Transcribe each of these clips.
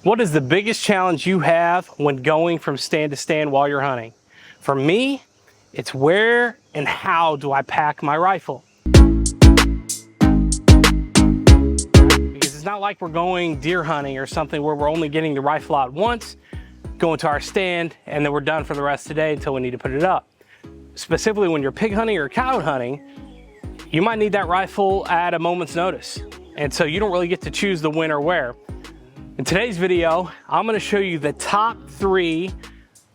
What is the biggest challenge you have when going from stand to stand while you're hunting? For me, it's where and how do I pack my rifle? Because it's not like we're going deer hunting or something where we're only getting the rifle out once, going to our stand, and then we're done for the rest of the day until we need to put it up. Specifically when you're pig hunting or coyote hunting, you might need that rifle at a moment's notice. And so you don't really get to choose the when or where. In today's video, I'm going to show you the top 3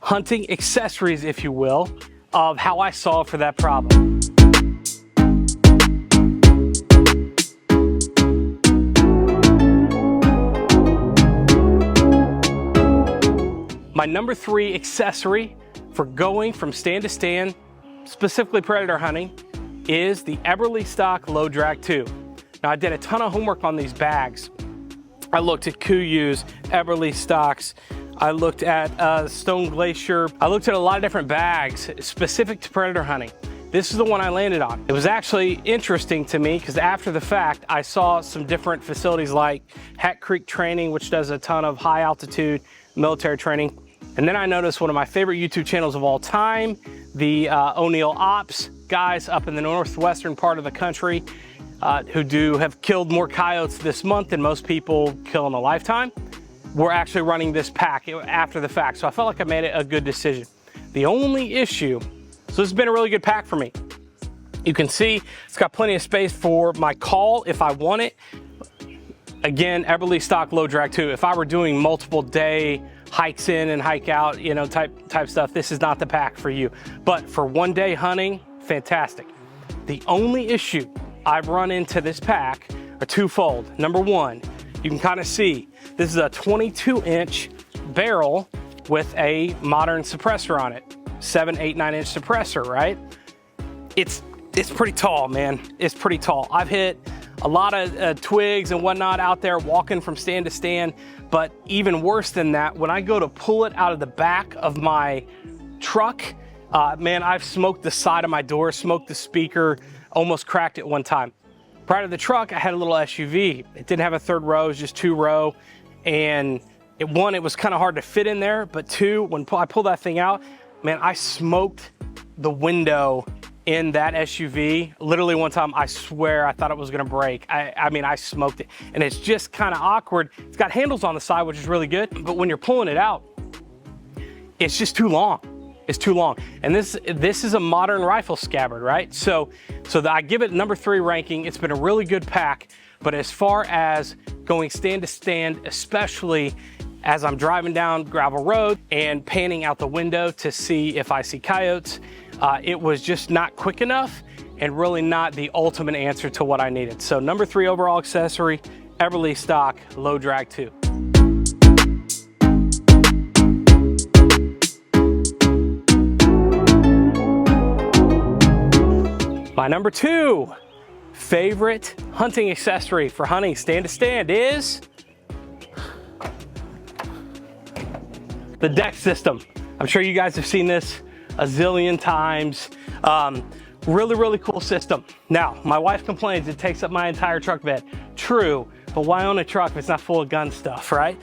hunting accessories, if you will, of how I solve for that problem. My number 3 accessory for going from stand to stand, specifically predator hunting, is the Eberly Stock Low Drag 2. Now, I did a ton of homework on these bags. I looked at Kuyu's, Eberly Stocks, I looked at Stone Glacier. I looked at a lot of different bags specific to predator hunting. This is the one I landed on. It was actually interesting to me because after the fact, I saw some different facilities like Hat Creek Training, which does a ton of high altitude military training. And then I noticed one of my favorite YouTube channels of all time, the O'Neill Ops guys up in the northwestern part of the country, who have killed more coyotes this month than most people kill in a lifetime. We're actually running this pack after the fact, so I felt like I made it a good decision. The only issue, so this has been a really good pack for me. You can see it's got plenty of space for my call if I want it. Again, Eberly Stock Low Drag 2. If I were doing multiple day hikes in and hike out, you know, type stuff, this is not the pack for you. But for one day hunting, fantastic. The only issue I've run into this pack are twofold. Number one, you can kind of see this is a 22-inch barrel with a modern suppressor on it. 7, 8, 9-inch suppressor, right? It's pretty tall, man. It's pretty tall. I've hit a lot of twigs and whatnot out there walking from stand to stand, but even worse than that, when I go to pull it out of the back of my truck, man, I've smoked the side of my door, smoked the speaker, almost cracked it one time. Prior to the truck, I had a little SUV. It didn't have a third row, it was just 2 row. And it was kind of hard to fit in there, but 2, when I pulled that thing out, man, I smoked the window in that SUV. Literally one time, I swear I thought it was gonna break. I mean, I smoked it. And it's just kind of awkward. It's got handles on the side, which is really good, but when you're pulling it out, it's just too long. It's too long. And this is a modern rifle scabbard, right? So I give it number 3 ranking. It's been a really good pack, but as far as going stand to stand, especially as I'm driving down gravel road and panning out the window to see if I see coyotes, it was just not quick enough and really not the ultimate answer to what I needed. So number 3 overall accessory, Eberly Stock Low Drag 2. My number 2 favorite hunting accessory for hunting stand to stand is the deck system. I'm sure you guys have seen this a zillion times. Really, really cool system. Now, my wife complains it takes up my entire truck bed. True, but why own a truck if it's not full of gun stuff, right?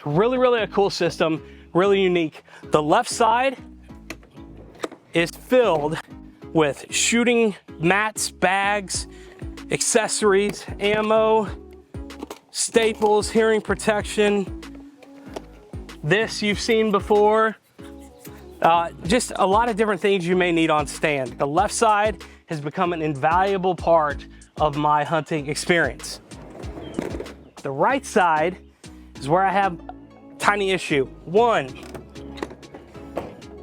Really, really a cool system, really unique. The left side is filled with shooting mats, bags, accessories, ammo, staples, hearing protection. This you've seen before. Just a lot of different things you may need on stand. The left side has become an invaluable part of my hunting experience. The right side is where I have a tiny issue. One,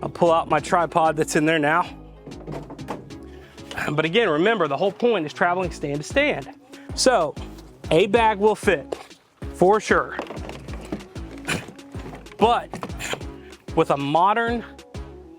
I'll pull out my tripod that's in there now. But again, remember, the whole point is traveling stand to stand. So, a bag will fit, for sure. But with a modern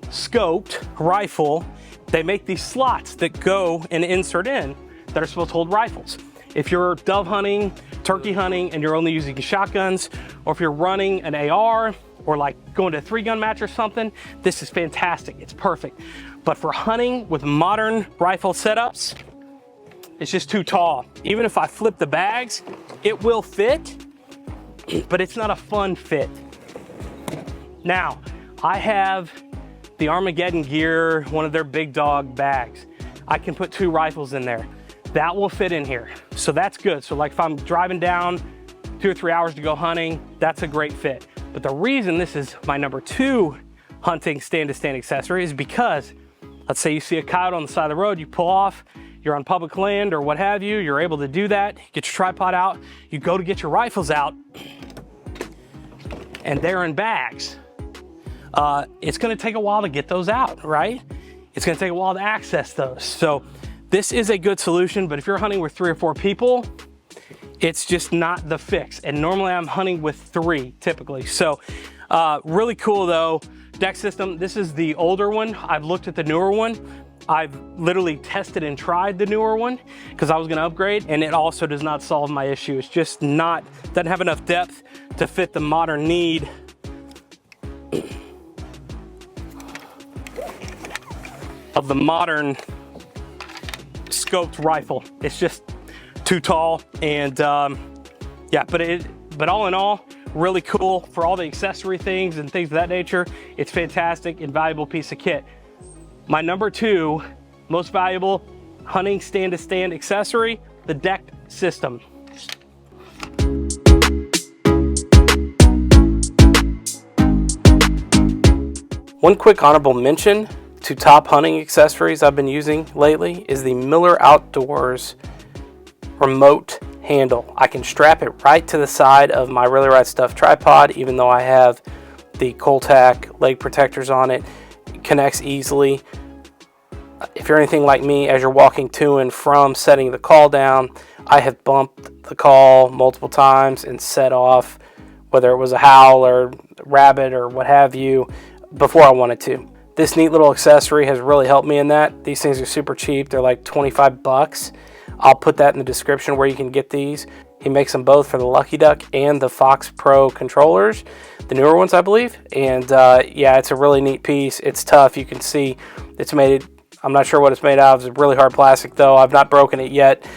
scoped rifle, they make these slots that go and insert in that are supposed to hold rifles. If you're dove hunting, turkey hunting, and you're only using shotguns, or if you're running an AR, or like going to a 3-gun match or something, this is fantastic, it's perfect. But for hunting with modern rifle setups, it's just too tall. Even if I flip the bags, it will fit, but it's not a fun fit. Now, I have the Armageddon Gear, one of their big dog bags. I can put 2 rifles in there. That will fit in here. So that's good. So like if I'm driving down 2 or 3 hours to go hunting, that's a great fit. But the reason this is my number 2 hunting stand-to-stand accessory is because, let's say you see a coyote on the side of the road, you pull off, you're on public land or what have you, you're able to do that, get your tripod out, you go to get your rifles out, and they're in bags. It's gonna take a while to get those out, right? It's gonna take a while to access those. So this is a good solution, but if you're hunting with 3 or 4 people, it's just not the fix. And normally I'm hunting with 3 typically. So really cool though. Deck system, this is the older one. I've looked at the newer one. I've literally tested and tried the newer one because I was gonna upgrade, and it also does not solve my issue. It's just doesn't have enough depth to fit the modern need of the modern scoped rifle. It's just too tall, and yeah, but all in all, really cool for all the accessory things and things of that nature. It's fantastic, invaluable piece of kit. My number 2 most valuable hunting stand-to-stand accessory, the deck system. One quick honorable mention to top hunting accessories I've been using lately is the Miller Outdoors remote handle. I can strap it right to the side of my Really Ride Stuff tripod, even though I have the Coltac leg protectors on it. It connects easily. If you're anything like me, as you're walking to and from setting the call down, I have bumped the call multiple times and set off, whether it was a howl or rabbit or what have you, before I wanted to. This neat little accessory has really helped me in that. These things are super cheap. They're like 25 bucks. I'll put that in the description where you can get these. He makes them both for the Lucky Duck and the Fox Pro controllers, the newer ones, I believe. And yeah, it's a really neat piece. It's tough. You can see it's made, I'm not sure what it's made out of. It's really hard plastic though. I've not broken it yet.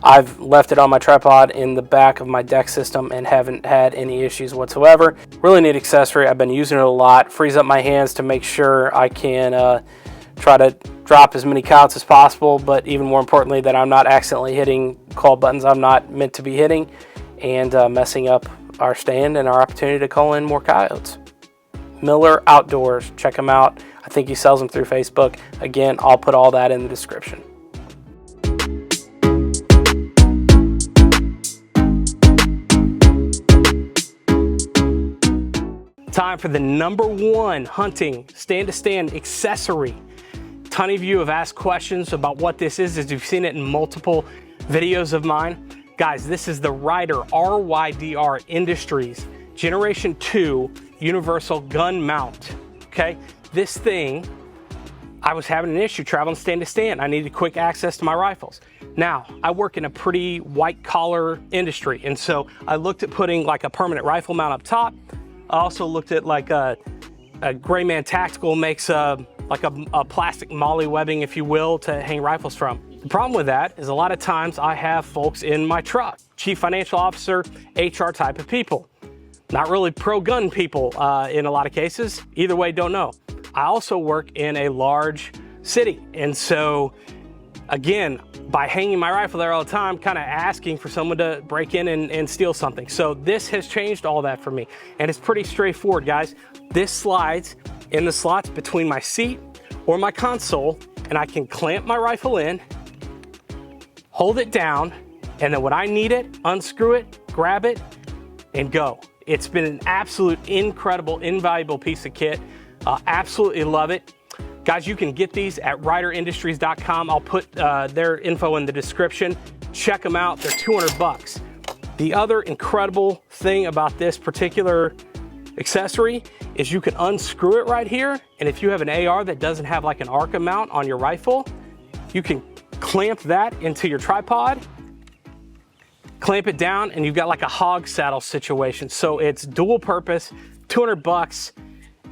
I've left it on my tripod in the back of my deck system and haven't had any issues whatsoever. Really neat accessory. I've been using it a lot. Frees up my hands to make sure I can try to drop as many coyotes as possible, but even more importantly, that I'm not accidentally hitting call buttons I'm not meant to be hitting and messing up our stand and our opportunity to call in more coyotes. Miller Outdoors, check him out. I think he sells them through Facebook. Again, I'll put all that in the description. Time for the number 1 hunting stand-to-stand accessory. Ton of you have asked questions about what this is, as you've seen it in multiple videos of mine. Guys, this is the RYDR, RYDR Industries Generation 2 Universal Gun Mount, okay? This thing, I was having an issue traveling stand-to-stand. I needed quick access to my rifles. Now, I work in a pretty white-collar industry, and so I looked at putting like a permanent rifle mount up top. I also looked at like a Gray Man Tactical makes like a plastic molly webbing, if you will, to hang rifles from. The problem with that is a lot of times I have folks in my truck, chief financial officer, HR type of people. Not really pro-gun people in a lot of cases. Either way, don't know. I also work in a large city. And so, again, by hanging my rifle there all the time, kind of asking for someone to break in and steal something. So this has changed all that for me. And it's pretty straightforward, guys. This slides in the slots between my seat or my console, and I can clamp my rifle in, hold it down, and then when I need it, unscrew it, grab it, and go. It's been an absolute incredible, invaluable piece of kit. Absolutely love it. Guys, you can get these at RYDRindustries.com. I'll put their info in the description. Check them out. They're 200 bucks. The other incredible thing about this particular accessory is you can unscrew it right here. And if you have an AR that doesn't have like an ARCA mount on your rifle, you can clamp that into your tripod, clamp it down, and you've got like a hog saddle situation. So it's dual purpose, 200 bucks.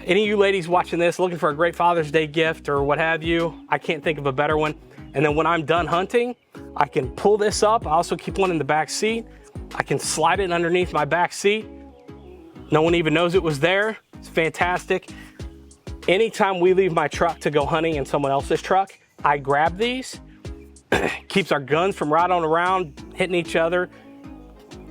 Any of you ladies watching this looking for a great Father's Day gift or what have you, I can't think of a better one. And then when I'm done hunting, I can pull this up. I also keep one in the back seat. I can slide it underneath my back seat, No one even knows it was there. It's fantastic. Anytime we leave my truck to go hunting in someone else's truck, I grab these. Keeps our guns from rattling around, hitting each other,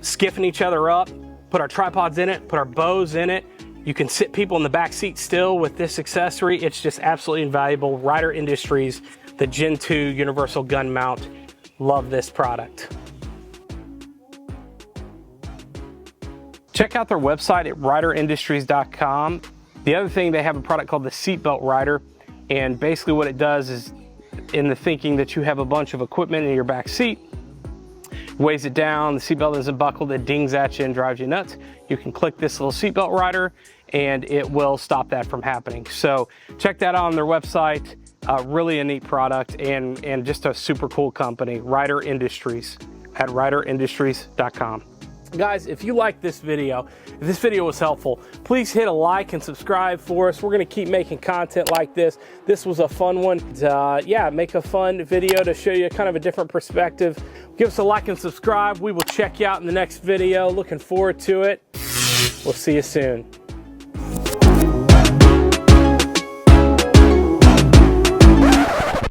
skiffing each other up. Put our tripods in it, put our bows in it. You can sit people in the back seat still with this accessory. It's just absolutely invaluable. RYDR Industries, the Gen 2 Universal Gun Mount. Love this product. Check out their website at RYDRindustries.com. The other thing, they have a product called the Seatbelt Rider, and basically what it does is, in the thinking that you have a bunch of equipment in your back seat, weighs it down, the seatbelt isn't buckled, it dings at you and drives you nuts. You can click this little seatbelt rider and it will stop that from happening. So check that out on their website. Really a neat product and just a super cool company, RYDR Industries at RYDRindustries.com. Guys, if you like this video, if this video was helpful, please hit a like and subscribe for us. We're going to keep making content like this. This was a fun one. Yeah, make a fun video to show you kind of a different perspective. Give us a like and subscribe. We will check you out in the next video. Looking forward to it. We'll see you soon.